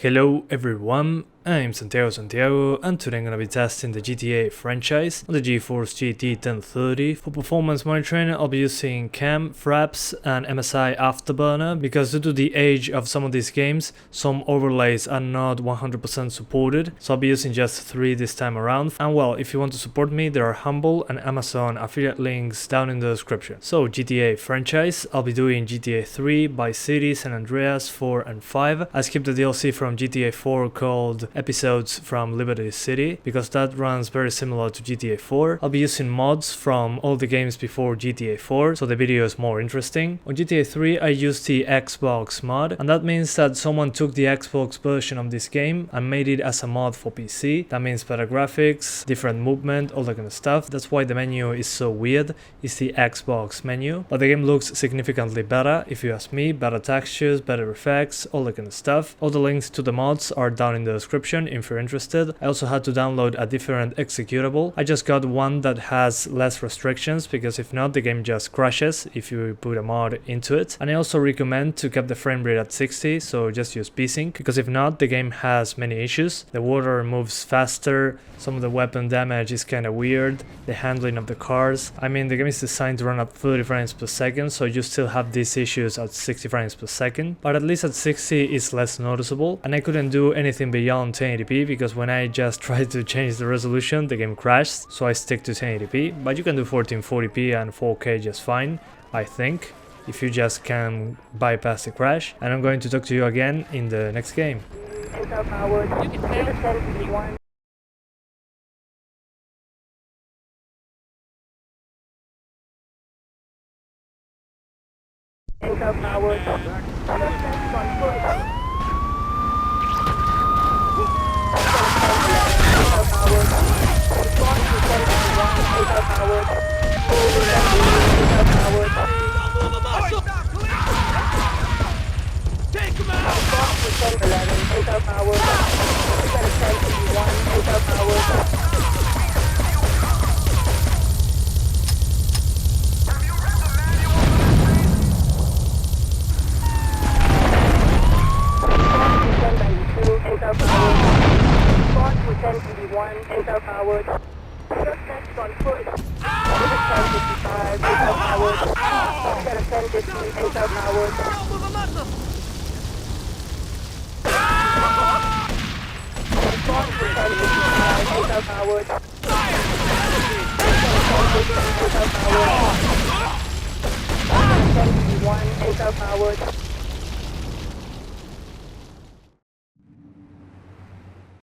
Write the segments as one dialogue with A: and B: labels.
A: Hello everyone, I'm Santiago, and today I'm gonna be testing the GTA franchise on the GeForce GT 1030. For performance monitoring, I'll be using CAM, Fraps, and MSI Afterburner because due to the age of some of these games, some overlays are not 100% supported, so I'll be using just 3 this time around. And well, if you want to support me, there are Humble and Amazon affiliate links down in the description. So GTA franchise, I'll be doing GTA 3, Vice City, San Andreas, 4 and 5. I skipped the DLC from GTA 4 called Episodes from Liberty City because that runs very similar to GTA 4. I'll be using mods from all the games before GTA 4 so the video is more interesting. On GTA 3 I used the Xbox mod, and that means that someone took the Xbox version of this game and made it as a mod for PC. That means better graphics, different movement, all that kind of stuff. That's why the menu is so weird. It's the Xbox menu, but the game looks significantly better if you ask me. Better textures, better effects, all that kind of stuff. All the links to the mods are down in the description if you're interested. I also had to download a different executable. I just got one that has less restrictions because if not the game just crashes if you put a mod into it. And I also recommend to keep the frame rate at 60, so just use P-Sync, because if not the game has many issues. The water moves faster, some of the weapon damage is kinda weird, the handling of the cars. I mean, the game is designed to run at 30 frames per second, so you still have these issues at 60 frames per second, but at least at 60 it's less noticeable. And I couldn't do anything beyond 1080p because when I just tried to change the resolution the game crashed, so I stick to 1080p, but you can do 1440p and 4K just fine, I think, if you just can bypass the crash. And I'm going to talk to you again in the next game.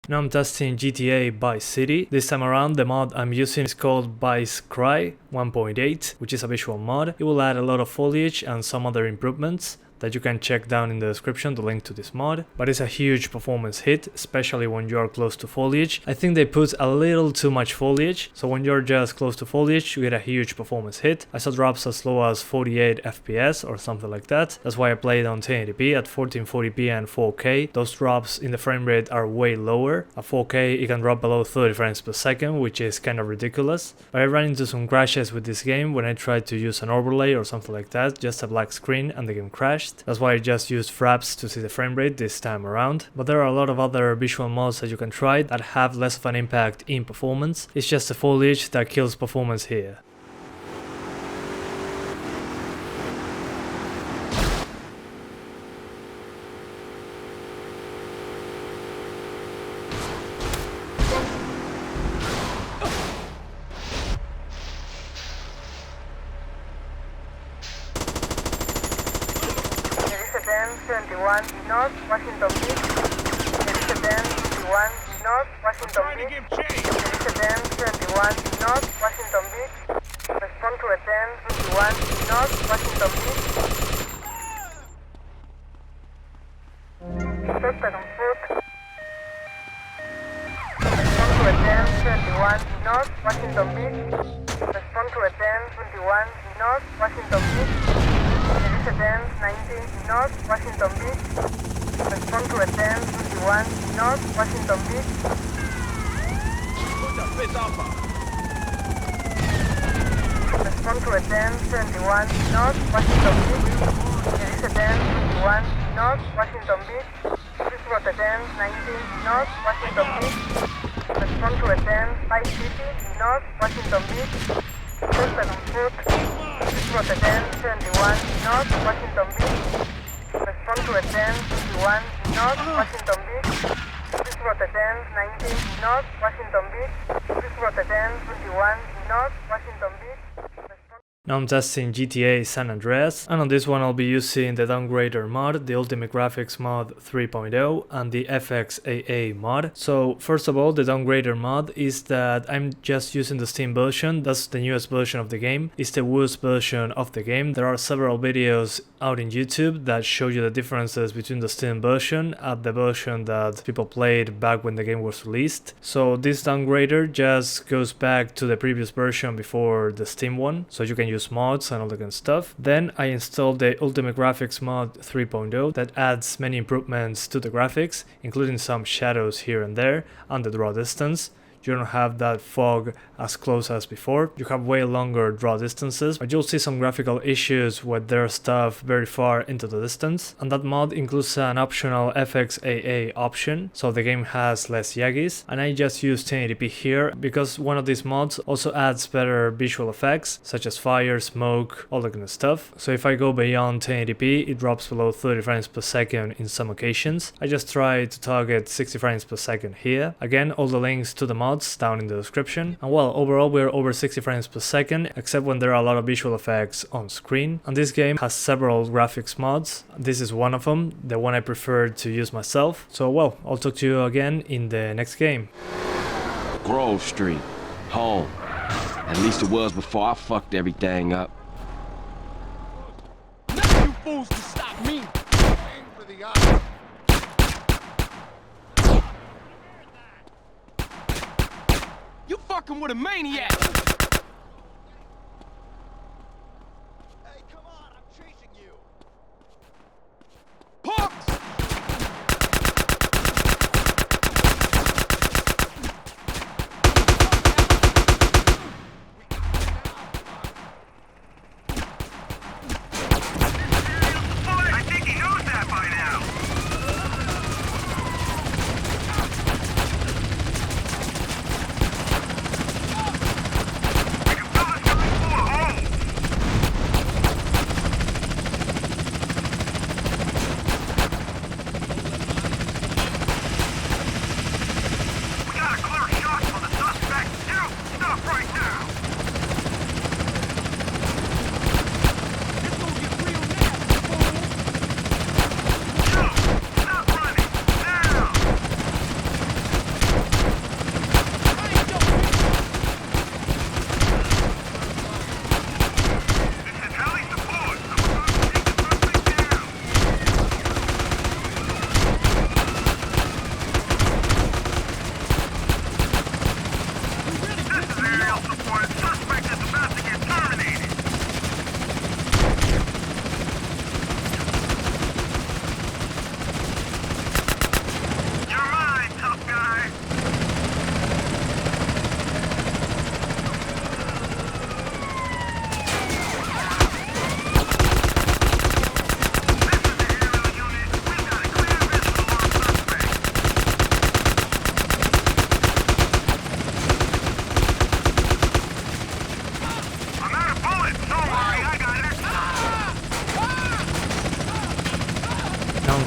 A: Now I'm testing GTA Vice City. This time around the mod I'm using is called Vice Cry 1.8, which is a visual mod. It will add a lot of foliage and some other improvements that you can check down in the description, the link to this mod. But it's a huge performance hit, especially when you're close to foliage. I think they put a little too much foliage, so when you're just close to foliage you get a huge performance hit. I saw drops as low as 48 FPS or something like that. That's why I played on 1080p at 1440p and 4K. Those drops in the frame rate are way lower. At 4K it can drop below 30 frames per second, which is kind of ridiculous. But I ran into some crashes with this game when I tried to use an overlay or something like that, just a black screen and the game crashed. That's why I just used Fraps to see the frame rate this time around. But there are a lot of other visual mods that you can try that have less of an impact in performance. It's just the foliage that kills performance here.
B: North Washington Beach. There is a 1021 North Washington Beach. There is a 1021 North Washington Beach. Respond to a 1021 North Washington Beach. Suspect on foot. Respond to a 1021 North Washington Beach. Respond to a 1021 North Washington Beach. There is a 1090 North Washington Beach. Respond to a 1021 North Washington Beach. Respond to a 1021 North Washington Beach. There is a 1021 North Washington Beach. Rotterdam 90 North Washington Beach. Respond to attend 550 North Washington Beach. 7 foot. Rotterdam 71 North Washington Beach. Respond to attend 21 North Washington Beach. Rotterdam 90 North Washington Beach. Rotterdam 21 North Washington Beach.
A: Now I'm testing GTA San Andreas, and on this one I'll be using the downgrader mod, the Ultimate Graphics mod 3.0 and the FXAA mod. So first of all, the downgrader mod is that I'm just using the Steam version. That's the newest version of the game. It's the worst version of the game. There are several videos out in YouTube that show you the differences between the Steam version and the version that people played back when the game was released. So this downgrader just goes back to the previous version before the Steam one, so you can use mods and all that kind of stuff. Then I installed the Ultimate Graphics mod 3.0 that adds many improvements to the graphics, including some shadows here and there and the draw distance. You don't have that fog as close as before. You have way longer draw distances, but you'll see some graphical issues with their stuff very far into the distance. And that mod includes an optional FXAA option, so the game has less yaggies. And I just use 1080p here because one of these mods also adds better visual effects, such as fire, smoke, all that kind of stuff. So if I go beyond 1080p, it drops below 30 frames per second in some occasions. I just try to target 60 frames per second here. Again, all the links to the mods down in the description. And well, overall we're over 60 frames per second, except when there are a lot of visual effects on screen. And this game has several graphics mods. This is one of them, the one I prefer to use myself. So well, I'll talk to you again in the next game.
C: Grove Street, home. At least it was before I fucked everything up.
D: Now you fools can stop me. Aim for the eye. You fucking with a maniac! Hey, come on, I'm chasing you! Punks!
E: I think he knows that by now!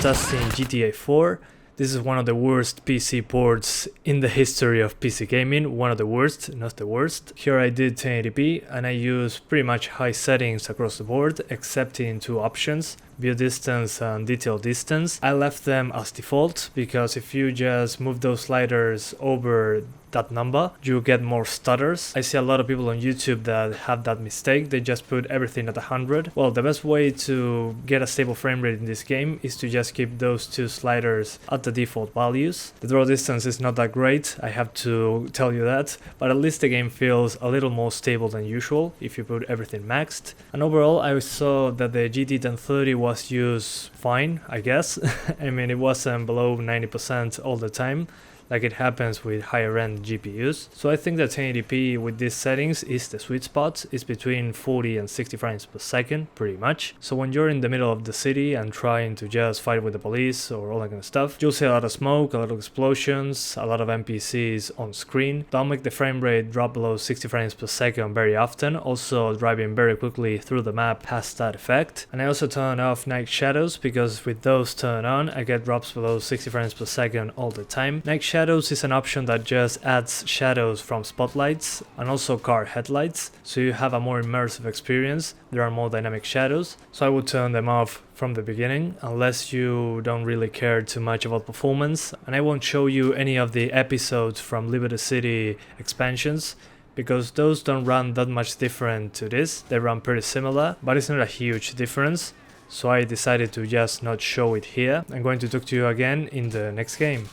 A: Testing GTA 4. This is one of the worst PC ports in the history of PC gaming, one of the worst, not the worst. Here I did 1080p and I used pretty much high settings across the board, except in two options, view distance and detail distance. I left them as default because if you just move those sliders over that number, you get more stutters. I see a lot of people on YouTube that have that mistake. They just put everything at 100. Well, the best way to get a stable frame rate in this game is to just keep those two sliders at the default values. The draw distance is not that great, I have to tell you that, but at least the game feels a little more stable than usual if you put everything maxed. And overall, I saw that the GT 1030 was used fine, I guess. I mean, it wasn't below 90% all the time. like it happens with higher end GPUs. So I think that 1080p with these settings is the sweet spot. It's between 40 and 60 frames per second, pretty much. So when you're in the middle of the city and trying to just fight with the police or all that kind of stuff, you'll see a lot of smoke, a lot of explosions, a lot of NPCs on screen. That'll make the frame rate drop below 60 frames per second very often. Also, driving very quickly through the map has that effect. And I also turn off night shadows, because with those turned on, I get drops below 60 frames per second all the time. Night shadows is an option that just adds shadows from spotlights and also car headlights, so you have a more immersive experience. There are more dynamic shadows, so I would turn them off from the beginning unless you don't really care too much about performance. And I won't show you any of the episodes from Liberty City expansions, because those don't run that much different to this. They run pretty similar, but it's not a huge difference, so I decided to just not show it here. I'm going to talk to you again in the next game.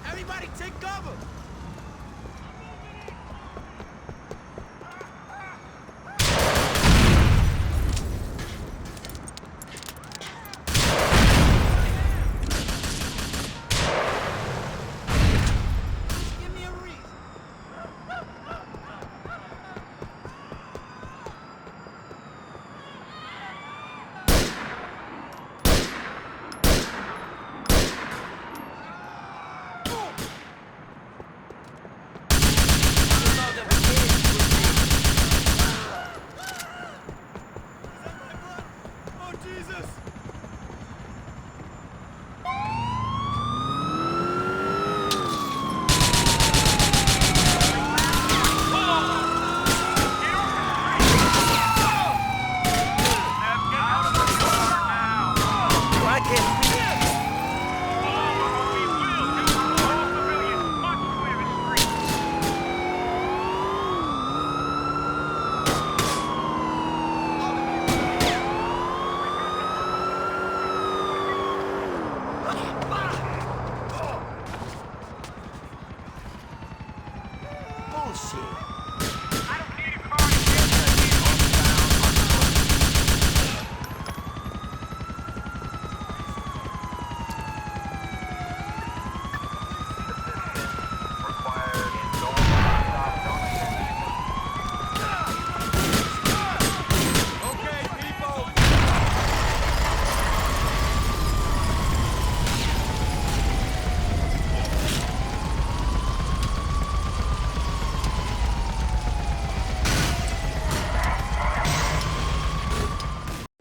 D: Everybody take cover! Give me a reason.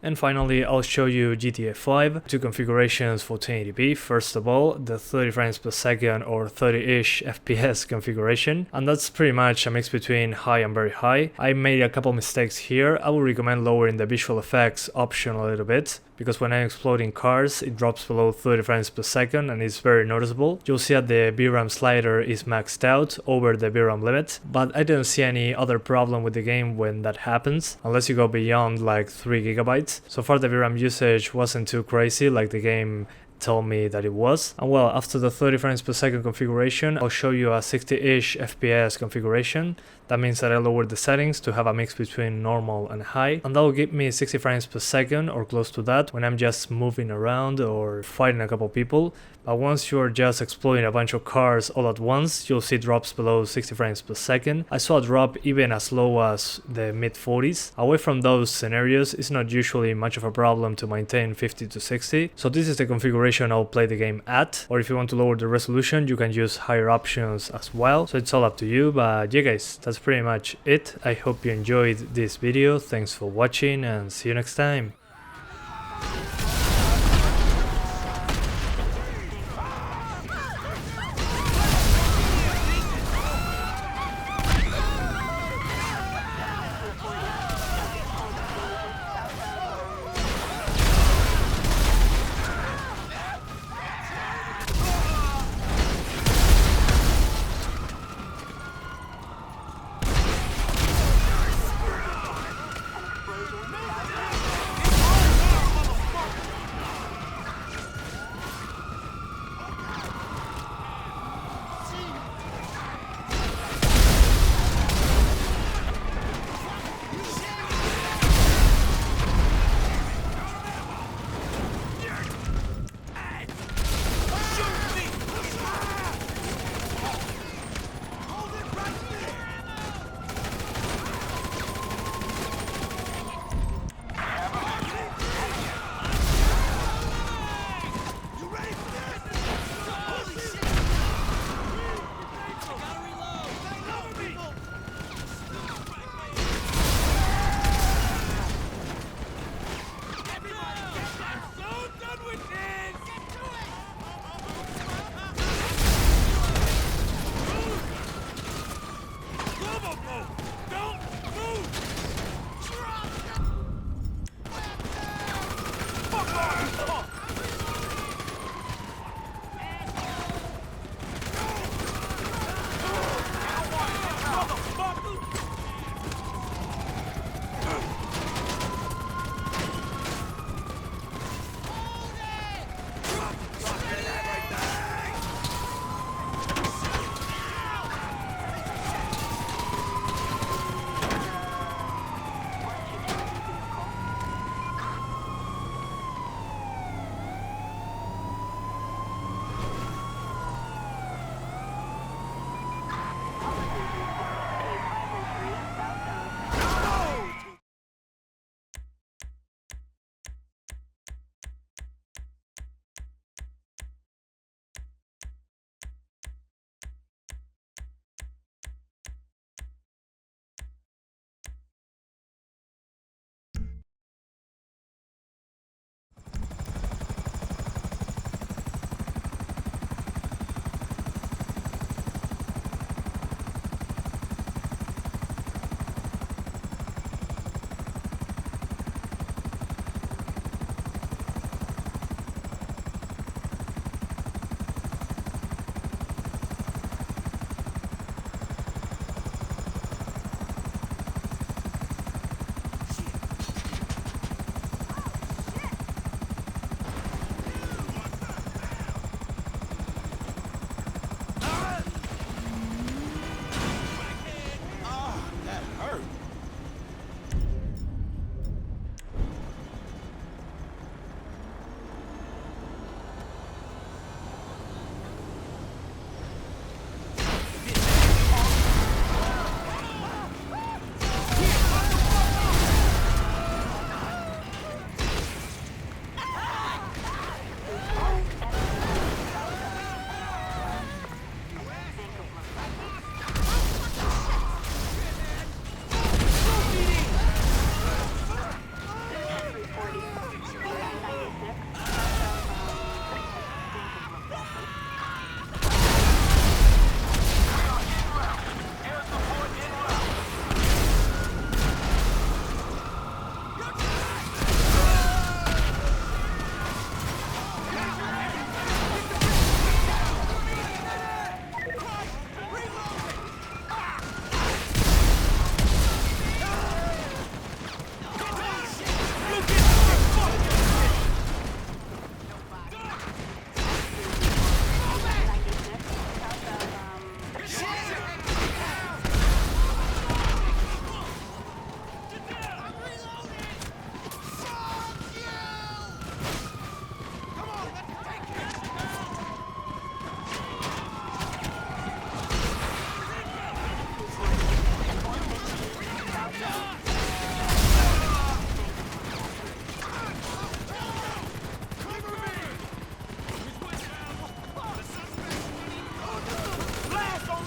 A: And finally, I'll show you GTA 5, two configurations for 1080p. First of all, the 30 frames per second or 30-ish FPS configuration, and that's pretty much a mix between high and very high. I made a couple mistakes here. I would recommend lowering the visual effects option a little bit, because when I'm exploding cars, it drops below 30 frames per second and it's very noticeable. You'll see that the VRAM slider is maxed out over the VRAM limit, but I didn't see any other problem with the game when that happens, unless you go beyond like 3 gigabytes. So far the VRAM usage wasn't too crazy like the game told me that it was. And well, after the 30 frames per second configuration, I'll show you a 60-ish FPS configuration. That means that I lowered the settings to have a mix between normal and high, and that will give me 60 frames per second or close to that when I'm just moving around or fighting a couple people, But once you're just exploding a bunch of cars all at once, you'll see drops below 60 frames per second. I saw a drop even as low as the mid 40s. Away from those scenarios, it's not usually much of a problem to maintain 50 to 60. So this is the configuration I'll play the game at, or if you want to lower the resolution, you can use higher options as well. So it's all up to you, but yeah guys, that's pretty much it. I hope you enjoyed this video. Thanks for watching and see you next time.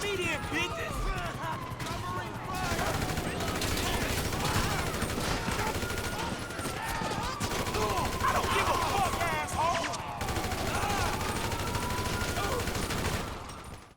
E: we didn't pick this.